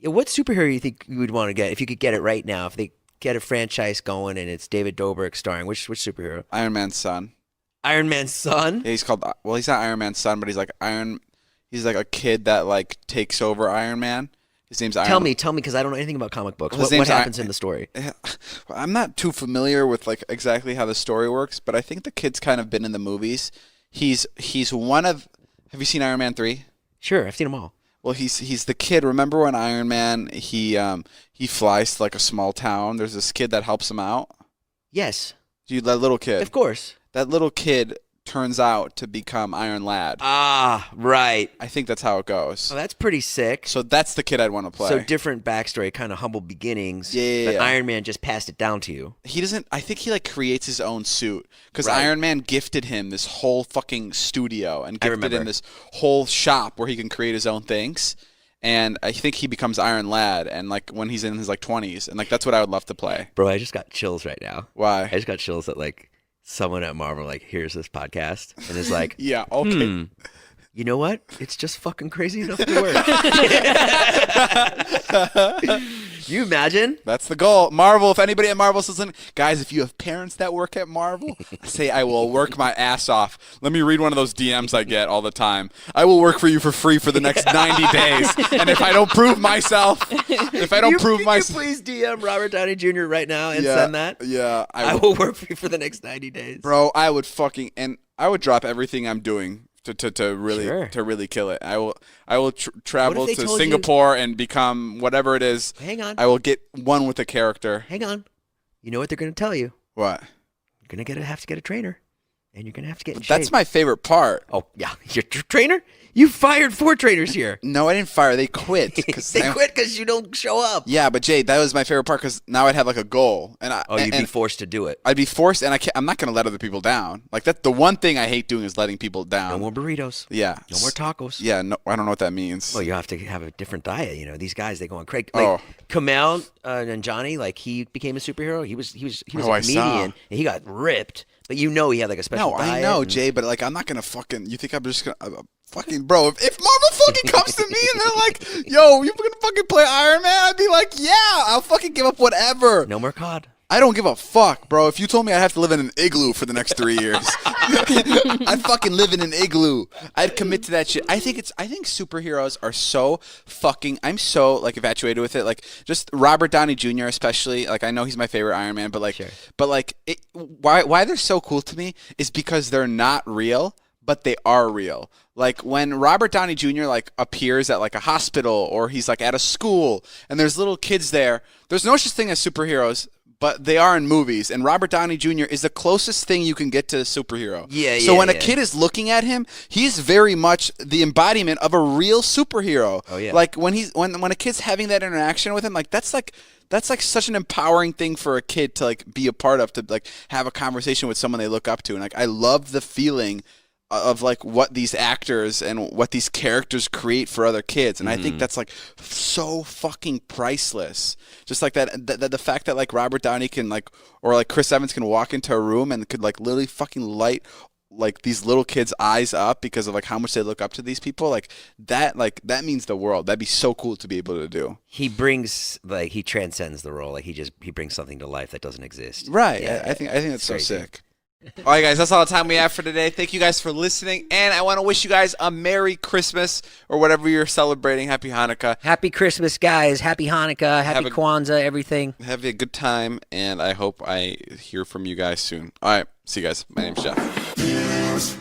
Yeah, what superhero do you think you would want to get if you could get it right now? If they get a franchise going and it's David Dobrik starring, which superhero? Iron Man's son. Iron Man's son? Yeah, he's called. Well, he's not Iron Man's son, but he's like Iron. He's like a kid that like takes over Iron Man. His name's Iron. Tell me, because I don't know anything about comic books. Well, What happens in the story? I'm not too familiar with like exactly how the story works, but I think the kid's kind of been in the movies. He's one of. Have you seen Iron Man 3? Sure, I've seen them all. Well, he's the kid. Remember when Iron Man he flies to like a small town? There's this kid that helps him out. Yes, Dude, that little kid. of course. That little kid turns out to become Iron Lad. Ah, right. I think that's how it goes. Oh, that's pretty sick. So that's the kid I'd want to play. So different backstory, kind of humble beginnings. Yeah. But Iron Man just passed it down to you. He doesn't. I think he like creates his own suit because Right. Iron Man gifted him this whole fucking studio and I gifted remember. him this whole shop where he can create his own things. And I think he becomes Iron Lad, and like when he's in his like 20s, and like that's what I would love to play. Bro, I just got chills right now. I Why? just got chills that like someone at Marvel like hears this podcast and is like, Yeah. Okay. you know what? It's just fucking crazy enough to work. You imagine? That's the goal. Marvel, if anybody at Marvel's listening, guys, if you have parents that work at Marvel, say I will work my ass off. Let me read one of those DMs I get all the time. I will work for you for free for the next 90 days. And if I don't prove myself, if I don't prove Can you myself. please DM Robert Downey Jr. right now and send that? Yeah. I will work for you for the next 90 days. Bro, I would drop everything I'm doing to really Sure. to really kill it. I will travel they to told Singapore and become whatever it is. Hang on. I will get one with a character. Hang on. You know what they're going to tell you? What? You're going to have to get a trainer. And you're going to have to get in shape. That's my favorite part. Oh, yeah. Your trainer? You fired 4 trainers here. No, I didn't fire. They quit. They quit because you don't show up. Yeah, but Jay, that was my favorite part because now I'd have like a goal, and You'd be forced to do it. I'd be forced, and I'm not gonna let other people down. Like that's the one thing I hate doing is letting people down. No more burritos. Yeah. No more tacos. Yeah. No, I don't know what that means. Well, you have to have a different diet. You know, these guys, they go on crazy. Like Kamal and Johnny, like he became a superhero. He was Oh, a I saw. comedian, and he got ripped. But you know, he had like a special No, diet. I know, and- Jay, but like I'm not gonna fucking. You think I'm just gonna fucking bro? If Marvel fucking comes to me and they're like, "Yo, you gonna fucking play Iron Man?" I'd be like, "Yeah, I'll fucking give up whatever." No more COD. I don't give a fuck, bro. If you told me I'd have to live in an igloo for the next 3 years, I'd fucking live in an igloo. I'd commit to that shit. I think superheroes are so fucking. I'm so like infatuated with it. Like just Robert Downey Jr. especially. Like I know he's my favorite Iron Man, but like, Sure. why they're so cool to me is because they're not real, but they are real. Like when Robert Downey Jr. like appears at like a hospital or he's like at a school and there's little kids there. There's no such thing as superheroes. But they are in movies, and Robert Downey Jr. is the closest thing you can get to a superhero. So when a kid is looking at him, he's very much the embodiment of a real superhero. Oh yeah. Like when a kid's having that interaction with him, like that's like such an empowering thing for a kid to like be a part of, to like have a conversation with someone they look up to, and like I love the feeling of like what these actors and what these characters create for other kids, and I think that's like so fucking priceless. Just like that the fact that like Robert Downey can like, or like Chris Evans can walk into a room and could like literally fucking light like these little kids' eyes up because of like how much they look up to these people, like that means the world. That'd be so cool to be able to do. He brings he transcends the role. Like he brings something to life that doesn't exist. Right. Yeah, I think that's so crazy. sick. All right, guys, that's all the time we have for today. Thank you guys for listening, and I want to wish you guys a Merry Christmas or whatever you're celebrating. Happy Hanukkah. Happy Christmas, guys. Happy Hanukkah. Happy a- Kwanzaa. Everything. Have a good time, and I hope I hear from you guys soon. All right, see you guys. My name's Jeff.